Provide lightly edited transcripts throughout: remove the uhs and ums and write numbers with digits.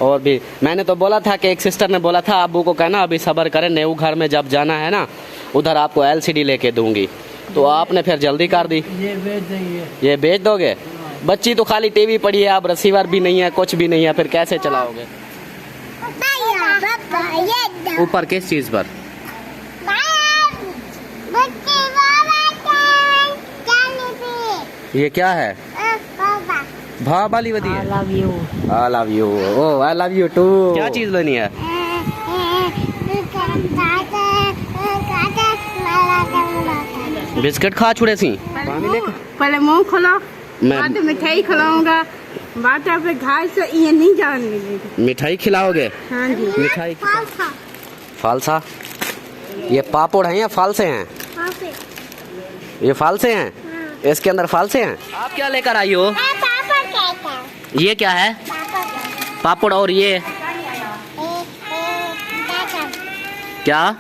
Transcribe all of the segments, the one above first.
और भी मैंने तो बोला था कि एक सिस्टर ने बोला था अब्बू को कहना अभी सब्र करें, न्यू घर में जब जाना है ना उधर आपको LCD लेके दूंगी। तो आपने फिर जल्दी कर दी। ये बेच देंगे। ये बेच दोगे? बच्ची तो खाली टीवी पड़ी है, अब रिसीवर भी नहीं है, कुछ भी नहीं है, फिर कैसे चलाओगे? ऊपर किस चीज पर? ये क्या है? भा वाली वदी है। I love you. Oh I love you too. क्या चीज लेनी है? बिस्किट खा छुड़े सी। पहले मुंह खोलो, बाद मिठाई खिलाऊंगा, बाद पे घास ये नहीं जान मिलेगी। मिठाई खिलाओगे? हाँ जी। मिठाई फालसा। ये पापड़ हैं या फालसे हैं? ये फालसे हैं। हाँ। इसके अंदर फालसे हैं। आप क्या लेकर आई हो? ये क्या है? पापड़। और ये क्या?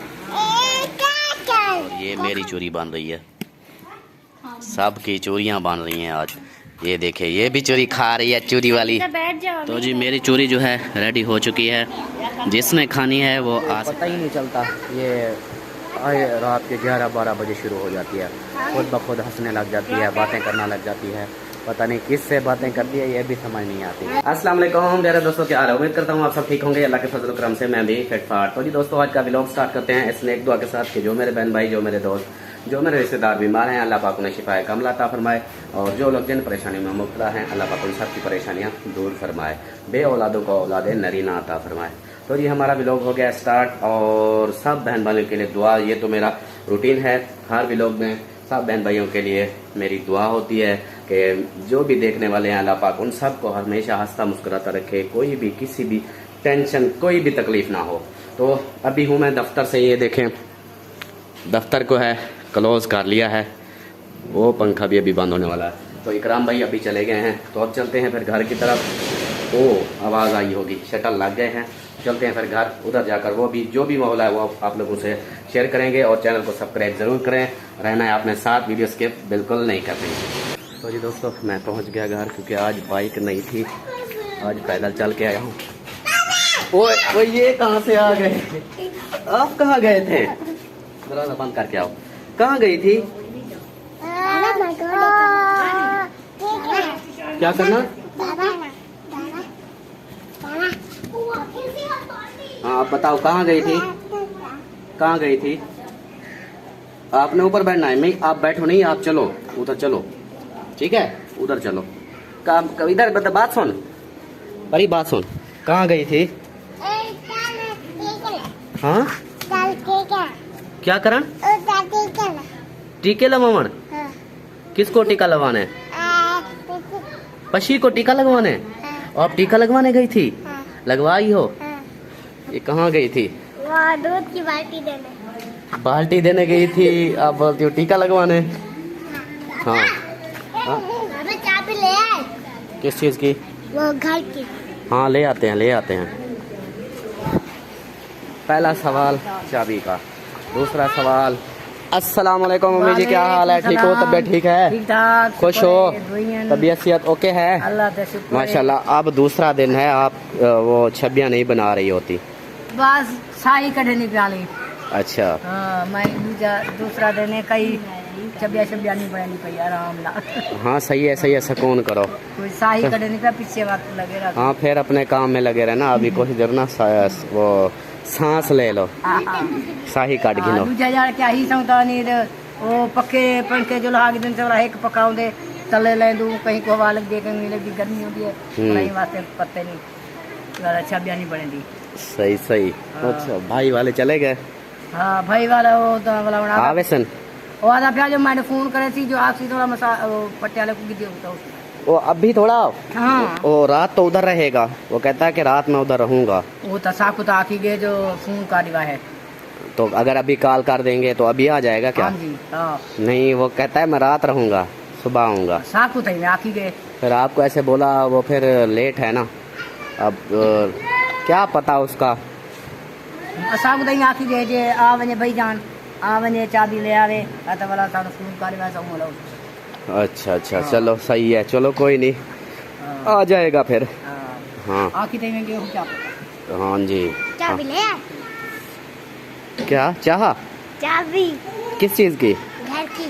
ये मेरी चोरी बन रही है, सबकी चोरियां बन रही हैं आज। ये देखे, ये भी चोरी खा रही है चोरी वाली। तो जी मेरी चोरी जो है रेडी हो चुकी है, जिसने खानी है वो पता ही नहीं चलता। ये रात के 11-12 बजे शुरू हो जाती है, खुद ब खुद हंसने लग जाती है, बातें करना लग जाती है, पता नहीं किससे बातें करती है, ये भी समझ नहीं आती। अस्सलाम वालेकुम मेरे दोस्तों, क्या हाल है? उम्मीद करता हूँ आप सब ठीक होंगे, अल्लाह के फजल करम से मैं भी फिट फाट। तो जी दोस्तों आज का व्लॉग स्टार्ट करते हैं इस नेक दुआ के साथ कि जो मेरे बहन भाई, जो मेरे दोस्त, जो मेरे रिश्तेदार बीमार हैं, अल्लाह पाक उन्हें शिफाए कामिला अता फरमाए, और जो लोग जिन परेशानियों में मुब्तला हैं अल्लाह पाक उन सबकी परेशानियाँ दूर फरमाए, बे औलादों को औलाद नरीना अता फरमाए। तो जी हमारा व्लॉग हो गया स्टार्ट, और सब बहन भाइयों के लिए दुआ, ये तो मेरा रूटीन है, हर व्लॉग में सब बहन भाइयों के लिए मेरी दुआ होती है कि जो भी देखने वाले हैं अल्लाह पाक उन सब को हमेशा हंसता मुस्कुराता रखे, कोई भी किसी भी टेंशन, कोई भी तकलीफ ना हो। तो अभी हूँ मैं दफ्तर से, ये देखें दफ्तर को है क्लोज कर लिया है, वो पंखा भी अभी बंद होने वाला है। तो इकराम भाई अभी चले गए हैं, तो अब चलते हैं फिर घर की तरफ। ओ आवाज़ आई होगी, शटल लग गए हैं, चलते हैं फिर घर। उधर जाकर वो भी जो भी माहौल है वो आप लोगों से शेयर करेंगे, और चैनल को सब्सक्राइब ज़रूर करें, रहना है आपने साथ, वीडियो स्किप बिल्कुल नहीं करनी। तो जी दोस्तों मैं पहुंच गया घर, क्योंकि आज बाइक नहीं थी, आज पैदल चल के आया हूँ। ओ ये कहाँ से आ गए? आप कहाँ गए थे? दरवाजा बंद करके आओ। कहाँ गई थी? क्या करना? हाँ आप बताओ कहाँ गई थी? कहाँ गई थी? आपने ऊपर बैठना है, मैं आप बैठो नहीं, आप चलो उधर चलो, ठीक है उधर चलो। इधर बता, बात सुन बड़ी बात सुन, कहाँ गई थी? हाँ क्या करन? टीके लगवाने। किसको टीका लगवाने? पशी को टीका लगवाने। आप टीका लगवाने गई थी? लगवाई हो? ये कहाँ गई थी? दूध की बाल्टी देने। बाल्टी देने गई थी, आप बोलती हो टीका लगवाने। हाँ चाबी ले आए। किस चीज की? वो घर की। हाँ ले आते हैं, ले आते हैं। पहला सवाल चाबी का। दूसरा सवाल, अस्सलाम वालेकुम मम्मी जी, क्या हाल है? ठीक हो? तबीयत ठीक है? ठीक ठाक। खुश हो? तबीयत सेहत ओके है? अल्लाह का शुक्र है। माशाल्लाह। अब दूसरा दिन है, आप वो छबियाँ नहीं बना रही होती? बस शाही कढ़नी प्याली। अच्छा हाँ मैं दूसरा दिन है, कई छबिया नहीं बनानी पड़ी आराम ना। हाँ सही है, सही है, सुकून करो। कोई शाही कढ़नी का पीछे वक्त लगे रहा। हाँ फिर अपने काम में लगे रहना, अभी कुछ देर ना वो सांस ले लो, शाही काट गिनो। दूजा यार क्या ही समझता नहीं, वो पक्के पंखे जो लगा के दिन से एक पकाऊंदे तले ले दूं, कहीं को हवा लग गई, कहीं नहीं लगी, गर्मी होती है, नहीं वास्ते पत्ते नहीं, छबिया नहीं बनेगी। सही सही। अच्छा भाई वाले चले गए? हाँ भाई वाला वो तो वाला आवेसन वो आधा प्याज जो मैंने फोन करे थी, जो आपसे थोड़ा पटियाले को गिद्दी होता है वो अभी थोड़ा। हाँ वो रात तो उधर रहेगा, वो कहता है कि रात में उधर रहूंगा। वो तसाकु तो आखी गए जो फोन का रिवा है, तो अगर अभी कॉल कर देंगे तो अभी आ जाएगा क्या? हाँ जी हाँ। नहीं वो कहता है मैं रात रहूंगा, सुबह आऊंगा। साकु तो आखी गए, फिर आपको ऐसे बोला, वो फिर लेट है ना, अब क्या पता उसका। साकु तो आखी गए जे आ वने भाई जान आ वने चाबी ले आवे, अत वाला सारा फोन का रिवा सब मोलो। अच्छा चलो सही है, चलो कोई नहीं, आ जाएगा फिर। हाँ आखी टाइम में गेहूं चाप हाँ जी। चाबी ले आए क्या चाह? चाबी किस चीज की? घर की।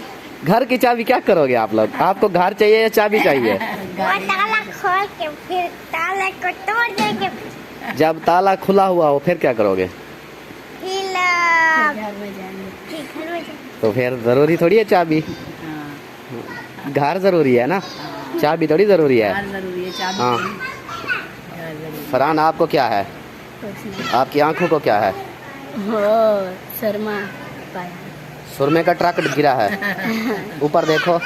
घर की चाबी क्या करोगे आप लोग? आपको घर चाहिए या चाबी चाहिए? वो ताला खोल के फिर ताले को तोड़ देंगे। जब ताला खुला हुआ हो फिर क्या करोगे? फिर घर में जाएंगे। फिर घर में जाएंगे। तो फिर जरूरी थोड़ी है चाबी, हाँ घर जरूरी है ना, चाबी थोड़ी जरूरी है। घर जरूरी है, चाबी हाँ। जरूरी है। घर जरूरी फरहान आपको क्या है? कुछ नहीं। आपकी आंखों को क्या है? हो शर्मा पाया। सुरमे का ट्रक गिरा है। ऊपर देखो,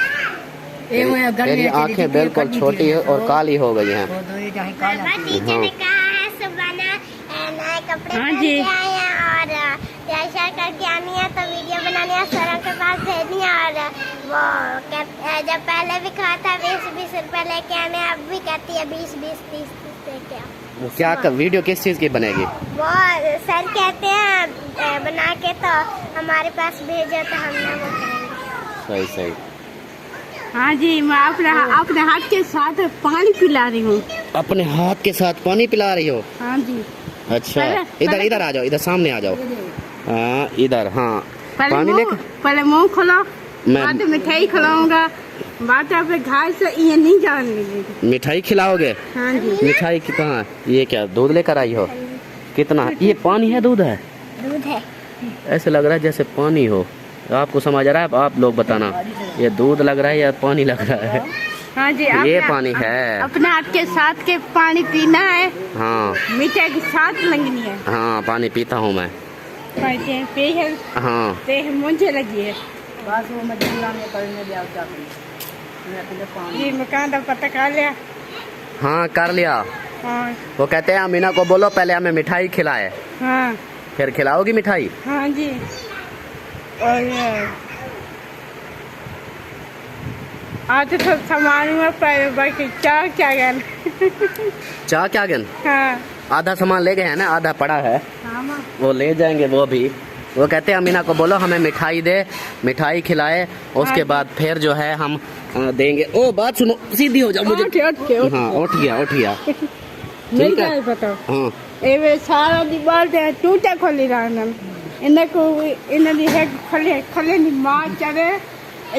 तेरी आंखें बिल्कुल छोटी है और काली हो गई हैं। पापा टीचर ने कहा है सुबह नए कपड़े हाँ पहन जी। के आए हैं और तैयार करके आनी है तो वीडियो बनानी है, सरों के पास भेजनी है। और वो जब पहले भी कहा था 20-20 रुपए लेके आने, अब भी कहती है 20-20 30-30 लेके आओ। वो क्या वीडियो किस चीज की बनेगी? वो सर कहते हैं बना के तो हमारे पास भेजो तो हमने वो करेंगे। सही सही। हाँ जी, मैं अपने हाथ के साथ पानी पिला रही हूँ। अपने हाथ के साथ पानी पिला रही हो? हाँ जी। अच्छा, इधर इधर आ जाओ, इधर सामने आ जाओ। हाँ इधर, हाँ पानी लेकर। पहले मुँह खोलो, मैं बाद में मिठाई खिलाऊंगा, बाद में घर से ये नहीं जाने देगी। मिठाई खिलाओगे? हाँ जी। मिठाई की कहाँ है? ये क्या दूध लेकर आई हो? कितना? ये पानी है दूध है? दूध है। ऐसे लग रहा है जैसे पानी हो। आपको समझ आ रहा है? आप लोग बताना, ये दूध लग रहा है या पानी लग रहा है? हाँ जी। ये पानी है। अपने हाथ के साथ के पानी पीना है, हाँ मिठाई के साथ लगनी है। हाँ पानी पीता हूँ मैं। हाँ मुझे लगी है। बस वो मजबूरा में करने दिया ये मकान का पता कर लिया। हाँ कर लिया। हाँ वो कहते हैं अमीना को बोलो पहले हमें मिठाई खिलाए, हाँ फिर खिलाओगी मिठाई? हाँ जी। और आज तो सामान में बाकी चाह क्या गन। चाह क्या गन? हाँ आधा सामान ले गए हैं ना, आधा पड़ा है, हाँ माँ। वो ले जाएंगे वो भी। वो कहते हैं अमीना को बोलो हमें मिठाई दे, मिठाई खिलाए, उसके बाद फिर जो है हम देंगे। ओ बात सुनो, सीधी हो जाओ मुझे। हाँ उठ गया उठ गया। नहीं ठीक है। क्या पता हाँ एवे सारा दीवार दे टूटा खोली रहन इन्हें को इन्हें दी है खोले नी मार चढ़े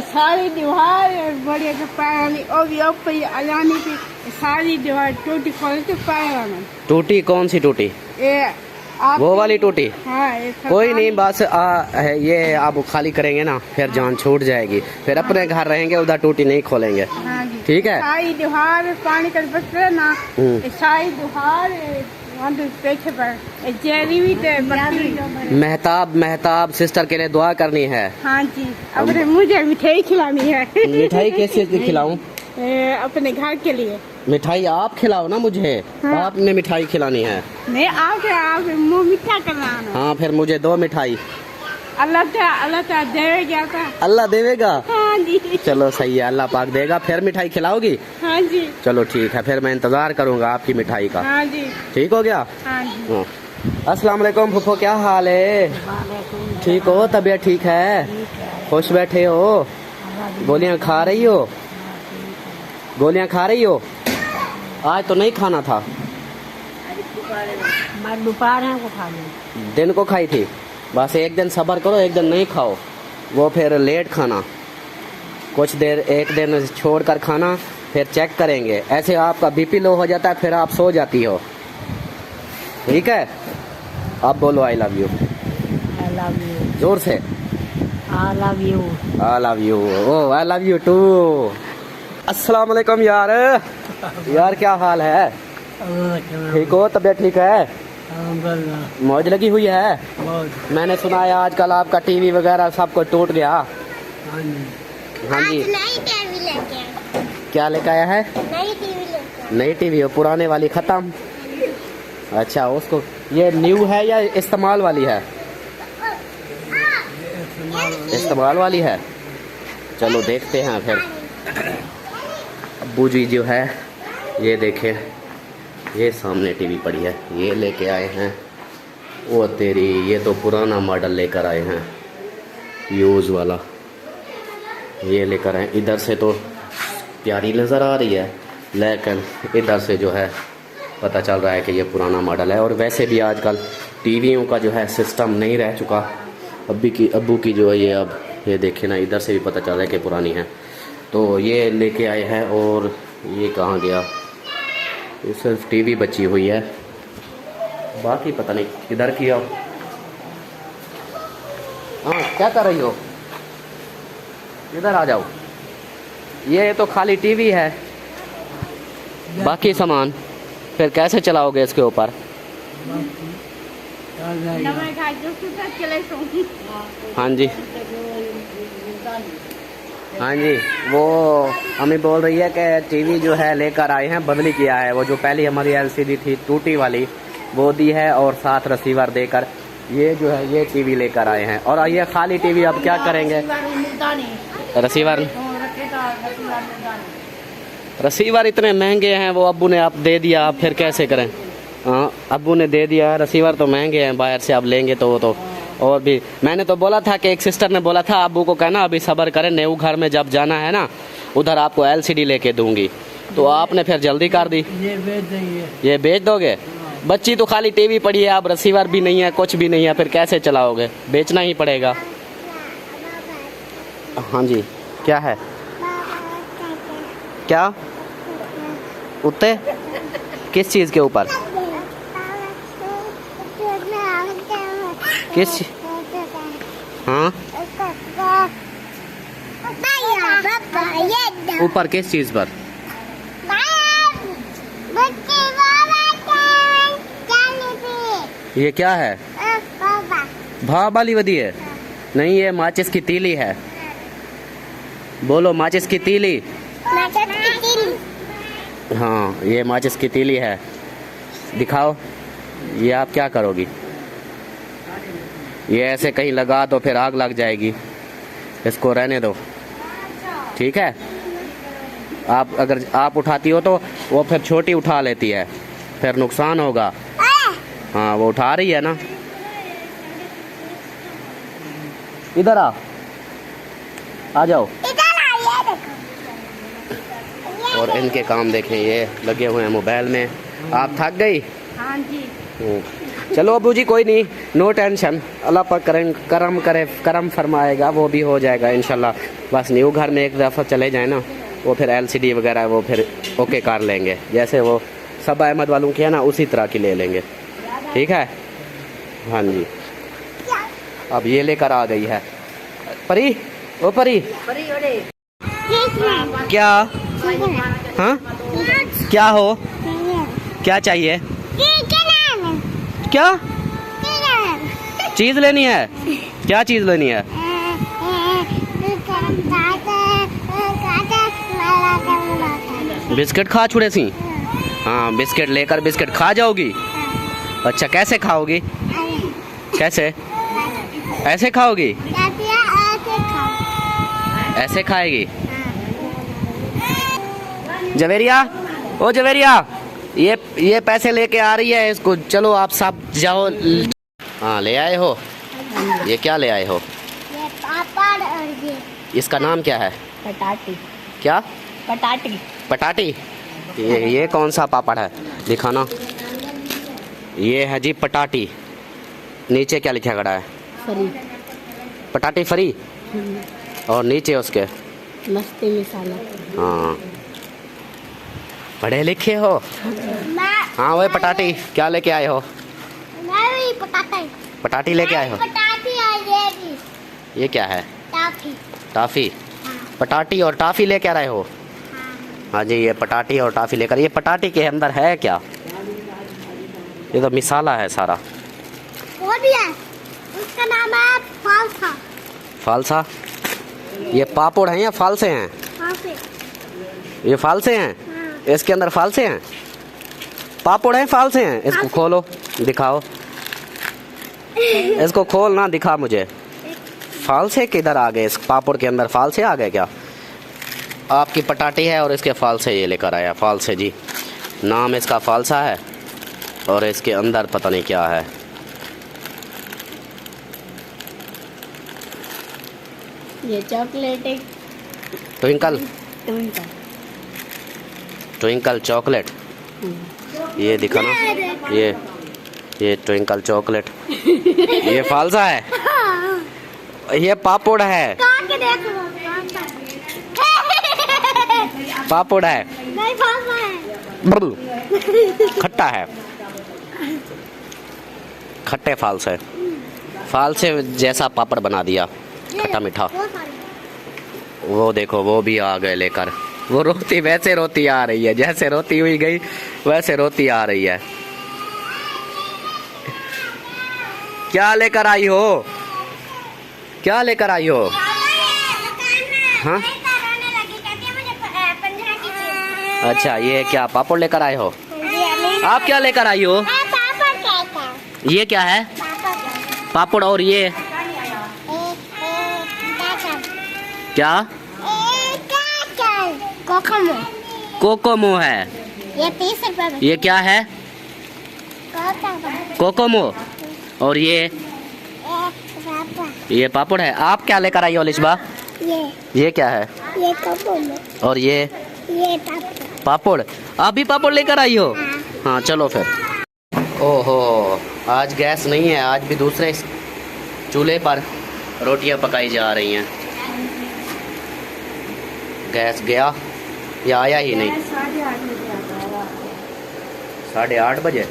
सारी दीवार बड़े के पानी और भी ऊपर अलानी की सारी दीवार टूटी खोले तो पाया रहन। टूटी? कौन सी टूटी? ये वो वाली टूटी? हाँ कोई नहीं, बस ये आप खाली करेंगे ना फिर जान छूट जाएगी, फिर अपने घर रहेंगे, उधर टूटी नहीं खोलेंगे। हाँ जी। ठीक है। सारी दीवार पानी कर बच रहे ना, सारी दीवार पीछे पर जेरी भी महताब सिस्टर के लिए दुआ करनी है। हाँ जी। अपने मुझे मिठाई खिलानी है। मिठाई किस चीज की खिलाऊं? अपने घर के लिए। मिठाई आप खिलाओ ना मुझे। हाँ। आपने मिठाई खिलानी है? नहीं आप मुँह मीठा करना। हाँ फिर मुझे दो मिठाई। अल्लाह देगा था। अल्लाह देगा? हाँ जी। चलो सही है, अल्लाह पाक देगा। फिर मिठाई खिलाओगी? हाँ जी। चलो ठीक है, फिर मैं इंतजार करूंगा आपकी मिठाई का। हाँ जी। ठीक हो गया? हाँ जी। हाँ। अस्सलाम वालेकुम फूफो, क्या हाल है? ठीक हो? तबीयत ठीक है? खुश बैठे हो? गोलियां खा रही हो? गोलियां खा रही हो? आज तो नहीं खाना था। दोपहर को खा ली, दिन को खाई थी। बस एक दिन सब्र करो, एक दिन नहीं खाओ, वो फिर लेट खाना। कुछ देर एक दिन छोड़ कर खाना, फिर चेक करेंगे। ऐसे आपका बीपी लो हो जाता है, फिर आप सो जाती हो। ठीक है? अब बोलो I love you. I love you, जोर से। I love you, I love you. Oh I love you too. अस्सलाम वालेकुम यार। यार क्या हाल है? ठीक हो? तबीयत ठीक है? मौज लगी हुई है? मैंने सुना है आजकल आपका टीवी वगैरह सब कुछ टूट गया। हाँ जी। आज नई टीवी लेके आए। क्या लेके आया है? नई टीवी लेके आए। नई टीवी हो? पुराने वाली खत्म? अच्छा, उसको ये न्यू है या इस्तेमाल वाली है? इस्तेमाल वाली है। चलो देखते हैं फिर। अब्बू जी जो है ये देखें, ये सामने टीवी पड़ी है, ये लेके आए हैं। वो तेरी, ये तो पुराना मॉडल लेकर आए हैं, यूज वाला। ये लेकर आए। इधर से तो प्यारी नज़र आ रही है, लेकिन इधर से जो है पता चल रहा है कि ये पुराना मॉडल है। और वैसे भी आजकल टीवियों का जो है सिस्टम नहीं रह चुका। अब्बू की जो है ये अब ये देखें ना, इधर से भी पता चल रहा है कि पुरानी है। तो ये लेके आए हैं और ये कहाँ गया, ये सिर्फ टीवी बची हुई है, बाकी पता नहीं किधर किया। हाँ क्या कर रही हो, इधर आ जाओ। ये तो खाली टीवी है, बाकी सामान फिर कैसे चलाओगे इसके ऊपर? हाँ जी हाँ जी, वो हमें बोल रही है कि टीवी जो है लेकर आए हैं, बदली किया है। वो जो पहली हमारी एलसीडी थी टूटी वाली वो दी है और साथ रिसीवर देकर ये जो है ये टीवी लेकर आए हैं। और ये खाली टीवी अब क्या करेंगे? रिसीवर इतने महंगे हैं, वो अब्बू ने आप दे दिया, आप फिर कैसे करें? हाँ अब्बू ने दे दिया, रिसीवर तो महंगे हैं बाहर से, अब लेंगे तो वो तो और भी। मैंने तो बोला था कि एक सिस्टर ने बोला था अब्बू को कहना अभी सब्र करें, न्यू घर में जब जाना है ना उधर आपको एलसीडी लेके दूंगी, तो आपने फिर जल्दी कर दी। ये बेच देंगे। ये बेच दोगे? बच्ची तो खाली टीवी पड़ी है, अब रिसीवर भी नहीं है, कुछ भी नहीं है, फिर कैसे चलाओगे? बेचना ही पड़ेगा। हाँ जी क्या है, क्या उत्ते किस चीज़ के ऊपर? किस? हाँ ऊपर किस चीज़ पर? ये क्या है? भाव वाली वधी है? नहीं ये माचिस की तीली है। बोलो माचिस की तीली। हाँ ये माचिस की तीली है, दिखाओ। ये आप क्या करोगी? ये ऐसे कहीं लगा तो फिर आग लग जाएगी, इसको रहने दो, ठीक है? आप अगर आप उठाती हो तो वो फिर छोटी उठा लेती है, फिर नुकसान होगा। हाँ वो उठा रही है ना। इधर आ जाओ। और इनके काम देखें, ये लगे हुए हैं मोबाइल में। आप थक गई? हाँ जी। चलो अबू जी कोई नहीं, नो टेंशन, अल्लाह पर करम फरमाएगा, वो भी हो जाएगा इंशाल्लाह। बस न्यू घर में एक दफ़ा चले जाए ना, वो फिर एलसीडी वगैरह वो फिर ओके कर लेंगे, जैसे वो सब अहमद वालों की है ना उसी तरह की ले लेंगे, ठीक है? हाँ जी अब ये लेकर आ गई है परी। ओ परी क्या? हाँ क्या हो, क्या चाहिए? क्या चीज लेनी है? क्या चीज लेनी है? बिस्किट खा छुड़े सी? हाँ बिस्किट लेकर बिस्किट खा जाओगी? अच्छा कैसे खाओगी? कैसे? ऐसे खाओगी? ऐसे खाएगी? जवेरिया, ओ जवेरिया, ये पैसे लेके आ रही है इसको, चलो आप सब जाओ। हाँ ले आए हो? ये क्या ले आए हो? ये पापड़ और इसका नाम क्या है? पटाटी। क्या? पटाटी। पटाटी? ये कौन सा पापड़ है, दिखाना। ये है जी पटाटी, नीचे क्या लिखा खड़ा है? फ्री। पटाटी फ्री, और नीचे उसके मस्ती मसाला। हाँ पढ़े लिखे हो? हाँ वही पटाटी। क्या लेके आए हो? पटाटी लेके आए हो? पटाटी और ये भी। ये क्या है? टॉफी। टॉफी? पटाटी और टॉफी लेके आ रहे हो? हाँ जी ये पटाटी और टॉफी लेकर। ये पटाटी के अंदर है क्या? ये तो मिसाला है सारा। वो भी है, उसका नाम है फालसा। फालसा? ये पापड़ हैं या फालसे हैं? फालसे। ये फालसे हैं? इसके अंदर फालसे हैं? पापड़ हैं फालसे हैं? इसको खोलो दिखाओ, इसको खोल ना, दिखा मुझे। फालसे किधर आ गए? इस पापड़ के अंदर फालसे आ गए क्या? आपकी पटाटी है और इसके फालसे ये लेकर आया। फालसे जी नाम इसका फालसा है और इसके अंदर पता नहीं क्या है। ये चॉकलेट है। ट्विंकल? ट्विंकल। Twinkle chocolate? ये दिखा ना, ये ट्विंकल चॉकलेट, ये फालसा है, ये पापड़ है, पापड़ है, नहीं फालसा है। खट्टा है, खट्टे फालसे, फालसे जैसा पापड़ बना दिया, खट्टा मीठा। वो देखो वो भी आ गए लेकर, वो रोती वैसे रोती आ रही है, जैसे रोती हुई गई वैसे रोती आ रही है। क्या लेकर आई हो, क्या लेकर आई हो? हाँ अच्छा, ये क्या पापड़ लेकर आए हो? आप क्या लेकर आई हो? ये क्या है? पापड़। और ये क्या? कोकोमो। कोकोमो है। ये 30 रुपए में। ये क्या है? कोकोमो। और ये पापड़ है। आप क्या लेकर आई हो लिशबा? ये क्या है? ये कोकोमो। और ये पापड़। आप भी पापड़ लेकर आई हो? हाँ चलो फिर। ओहो, आज गैस नहीं है, आज भी दूसरे चूल्हे पर रोटियां पकाई जा रही हैं। गैस गया या आया ही नहीं? 8:30 बजे।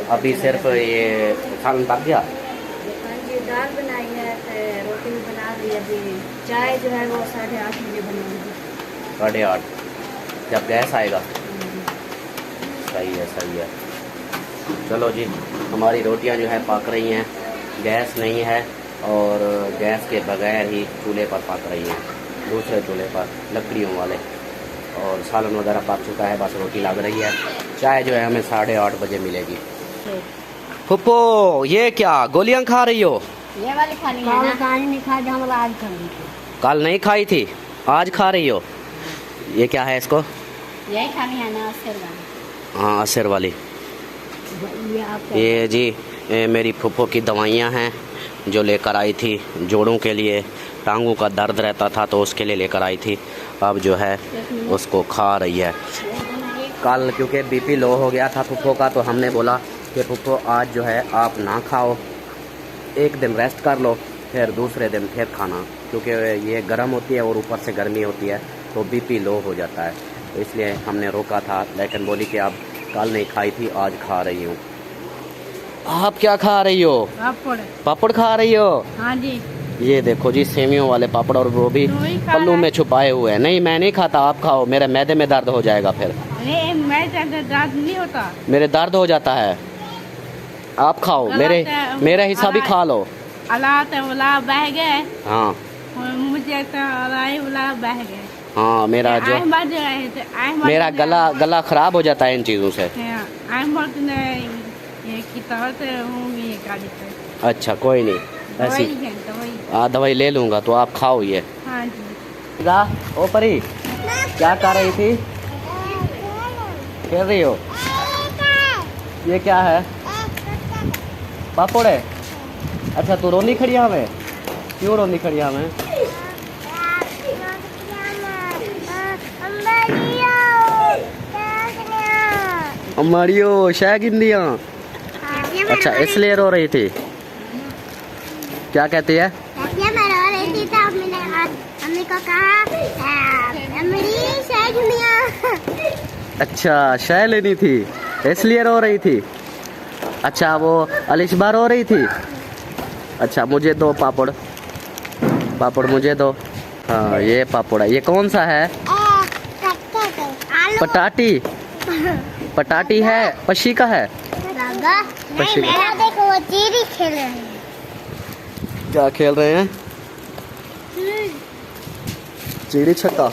अभी सिर्फ ये खाना पक गया। दाल बनाई है, रोटी भी बना दी, अभी चाय जो है वो 8:30 बजे बनाऊंगी। 8:30 जब गैस आएगा। सही है सही है। चलो जी, हमारी रोटियां जो है पक रही हैं, गैस नहीं है और गैस के बगैर ही चूल्हे पर पक रही हैं, दूसरे चूल्हे पर लकड़ियों वाले। और सालन वगैरह पक चुका है, बस रोटी लग रही है। चाय जो है हमें 8:30 बजे मिलेगी। फुप्पो, ये क्या गोलियां खा रही हो? ये वाली खानी है ना? कल नहीं खाई, हम आज खाई। कल नहीं खाई थी, आज खा रही हो। ये क्या है इसको? यही खानी है ना, असर वाली। हाँ असर वाली। ये जी मेरी फुप्पो की दवाइयाँ हैं जो लेकर आई थी, जोड़ों के लिए, टांगों का दर्द रहता था तो उसके लिए लेकर आई थी। अब जो है उसको खा रही है। कल क्योंकि बीपी लो हो गया था फुप्पो का, तो हमने बोला कि फुप्पो आज जो है आप ना खाओ, एक दिन रेस्ट कर लो, फिर दूसरे दिन फिर खाना, क्योंकि ये गर्म होती है और ऊपर से गर्मी होती है तो बीपी लो हो जाता है। तो इसलिए हमने रोका था, लेकिन बोली कि अब कल नहीं खाई थी आज खा रही हूँ। आप क्या खा रही हो? पापड़। पापड़ खा रही हो? हाँ जी। ये देखो जी सेवियों वाले पापड़, और वो भी पल्लू में छुपाए हुए हैं। नहीं मैं नहीं खाता, आप खाओ, मेरे मैदे में दर्द हो जाएगा फिर। दर्द नहीं होता, मेरे दर्द हो जाता है। आप खाओ, मेरे हिस्सा भी खा लो। अल्लाह बह गए। हाँ मुझे तो अल्लाह बह गए। हाँ मेरा जो मेरा गला खराब हो जाता है इन चीज़ों से। अच्छा कोई नहीं, ऐसी दवाई ले लूँगा, तो आप खाओ ये। हाँ जी। ओ परी, क्या कर रही थी? खेल रही हो? ये क्या है? पापड़ है। अच्छा तू रोनी खड़ी हमें? क्यों रोनी खड़ी हमें? मारियो शायद गिंदिया। अच्छा इसलिए रो रही थी। क्या कहती है? मैं रो रही थी तो मम्मी को कहा अच्छा शाय लेनी थी इसलिए रो रही थी। अच्छा वो अलिशबा रो रही थी। अच्छा मुझे दो पापड़, पापड़ मुझे दो। हाँ ये पापड़ है। ये कौन सा है? पटाटी। पटाटी है, पशी का है। नहीं मेरा देखो वो चिड़ी खेल रहे हैं। क्या खेल रहे हैं? चिड़ी छक्का।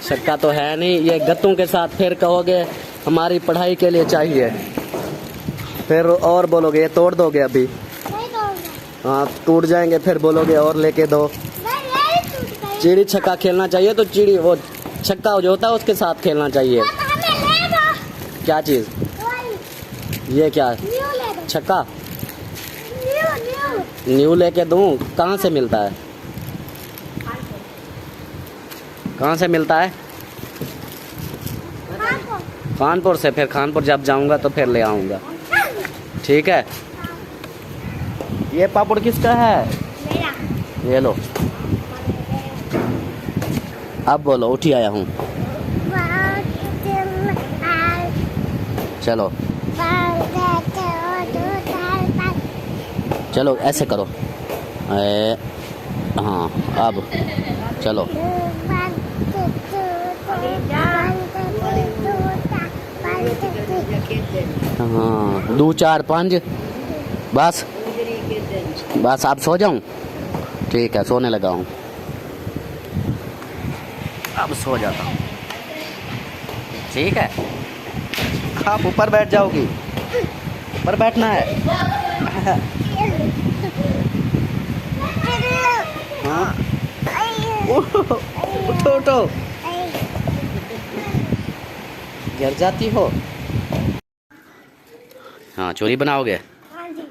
छक्का तो है नहीं, ये गत्तों के साथ फिर कहोगे हमारी पढ़ाई के लिए चाहिए, फिर और बोलोगे ये तोड़ दोगे अभी। हाँ टूट जाएंगे, फिर बोलोगे और लेके दो। चिड़ी छक्का खेलना चाहिए, तो चिड़ी वो छक्का जो होता है उसके साथ खेलना चाहिए। क्या चीज? ये क्या है? छक्का। न्यू लेके दूं? कहाँ से मिलता है? कहाँ से मिलता है? कानपुर से, फिर कानपुर जब जाऊंगा तो फिर ले आऊंगा, ठीक है। ये पापड़ किसका है? मेरा। ये लो, अब बोलो, उठी आया हूँ। चलो चलो ऐसे करो, हाँ अब चलो। हाँ 2 4 5 बस बस, आप सो जाऊं? ठीक है, सोने लगा हूँ, अब सो जाता हूँ, ठीक है। आप ऊपर बैठ जाओगी, ऊपर बैठना है। हाँ उठो उठो, गिर जाती हो। हाँ चूरी बनाओगे? हाँ जी।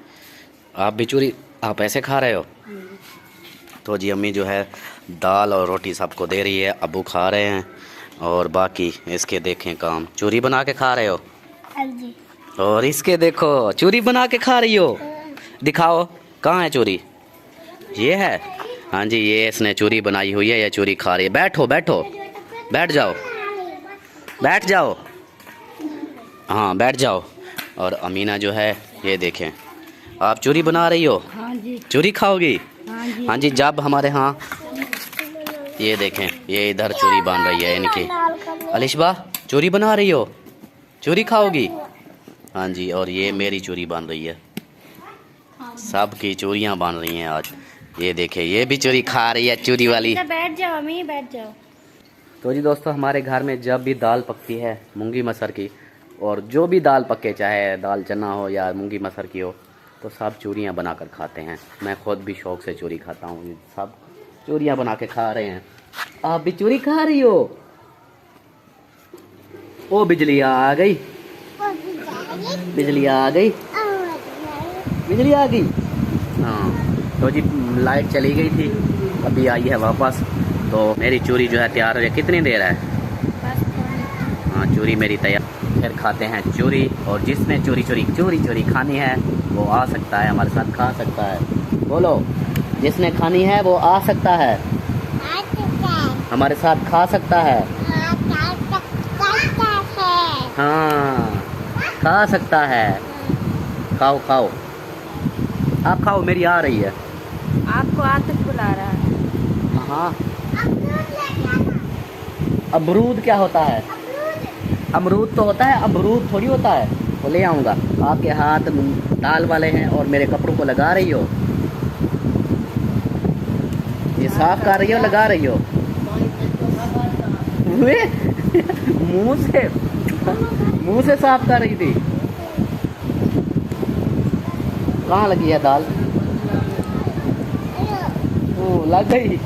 आप भी चूरी, आप ऐसे खा रहे हो? तो जी अम्मी जो है दाल और रोटी सबको दे रही है, अबू खा रहे हैं, और बाकी इसके देखें काम, चूरी बना के खा रहे हो। हाँ जी। और इसके देखो चूरी बना के खा रही हो, दिखाओ कहाँ है चूरी? ये है, हाँ जी ये इसने चूरी बनाई हुई है, ये चूरी खा रही है। बैठो बैठो, बैठ जाओ, बैठ जाओ, हाँ बैठ जाओ। और अमीना जो है ये देखें, आप चूरी बना रही हो? हाँ जी। चूरी खाओगी? हाँ जी। हाँ जी, जब हमारे यहाँ ये देखें, ये इधर चूरी बन रही है इनकी। अलिशबा चूरी बना रही हो? चूरी खाओगी? हाँ जी, और ये मेरी चूरी बन रही है, सब की चूरियाँ बन रही हैं आज। ये देखें, ये भी चूरी खा रही है, चूरी वाली। बैठ जाओ अम्मी, बैठ जाओ। तो जी दोस्तों, हमारे घर में जब भी दाल पकती है मूंगी मसर की, और जो भी दाल पके, चाहे दाल चना हो या मूंगी मसर की हो, तो सब चूरियाँ बनाकर खाते हैं। मैं खुद भी शौक से चूरी खाता हूँ, सब चूरियाँ बना के खा रहे हैं। आप भी चूरी खा रही हो? ओ बिजली आ गई, बिजली आ गई, बिजली आ गई। हाँ तो जी लाइट चली गई थी, अभी आई है वापस। तो मेरी चूरी जो है तैयार है, कितनी देर है? हाँ चूरी मेरी तैयार। फिर खाते हैं चूरी, और जिसने चूरी चूरी खानी है वो आ सकता है, हमारे साथ खा सकता है। बोलो, जिसने खानी है वो आ सकता है, हमारे साथ खा सकता है। हाँ खा सकता है, खाओ खाओ, आप खाओ, मेरी आ रही है। आपको आतिफ बुला रहा है। हाँ अमरूद क्या होता है? अमरूद तो होता है, अमरूद थोड़ी होता है। वो ले आऊँगा। आपके हाथ दाल वाले हैं और मेरे कपड़ों को लगा रही हो, ये साफ कर रही हो, लगा रही हो? मुंह से साफ कर रही थी। कहाँ लगी है दाल? ओ लग गई।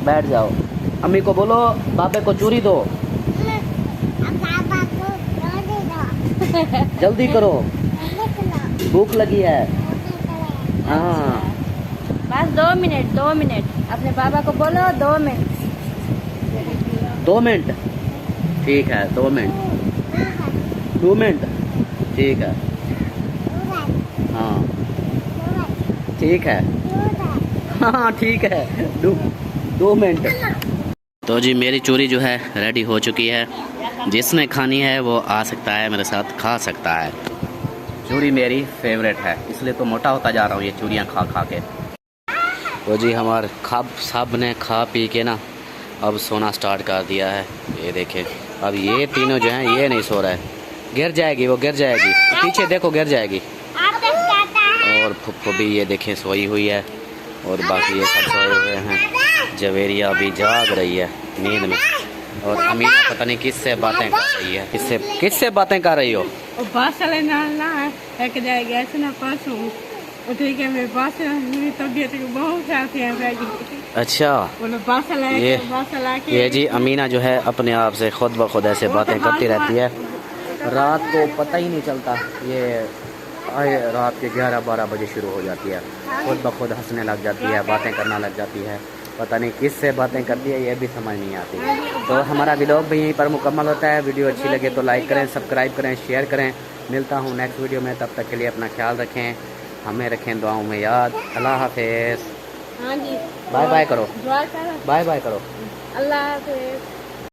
बैठ जाओ, अम्मी को बोलो बाबे को चूरी दो। जल्दी करो, भूख लगी है। हाँ बस 2 मिनट, 2 मिनट, अपने पापा को बोलो 2 मिनट। 2 मिनट, ठीक है 2 मिनट, 2 मिनट, ठीक है। हाँ ठीक है, हाँ ठीक है, 2 मिनट। तो जी मेरी चूरी जो है रेडी हो चुकी है, जिसने खानी है वो आ सकता है, मेरे साथ खा सकता है। चूरी मेरी फेवरेट है, इसलिए तो मोटा होता जा रहा हूँ ये चूरियाँ खा खा के। तो जी हमारे सब ने खा पी के ना अब सोना स्टार्ट कर दिया है। ये देखे, अब ये तीनों जो हैं ये नहीं सो रहा है, गिर जाएगी, वो गिर जाएगी, पीछे देखो गिर जाएगी। और फुप्पो भी ये देखें सोई हुई है, और बाकी ये सब सोए हुए हैं। जवेरिया भी जाग रही है नींद में, और अमीना पता नहीं किससे बातें कर रही है। किससे बातें कर रही हो? अच्छा, ये जी अमीना जो है अपने आप से खुद ब खुद ऐसे बातें करती रहती है, रात को पता ही नहीं चलता। ये रात के 11-12 बजे शुरू हो जाती है, खुद ब खुद हंसने लग जाती है, बातें करना लग जाती है। पता नहीं किस से बातें करती है, ये भी समझ नहीं आती। तो हमारा व्लॉग भी यहीं पर मुकम्मल होता है। वीडियो अच्छी लगे तो लाइक करें, सब्सक्राइब करें, शेयर करें। मिलता हूँ नेक्स्ट वीडियो में, तब तक के लिए अपना ख्याल रखें, हमें रखें दुआओं में याद। अल्लाह हाफिज़। हाँ जी, बाय बाय करो, दुआ करो। बाय बाय करो। अल्लाह हाफिज़।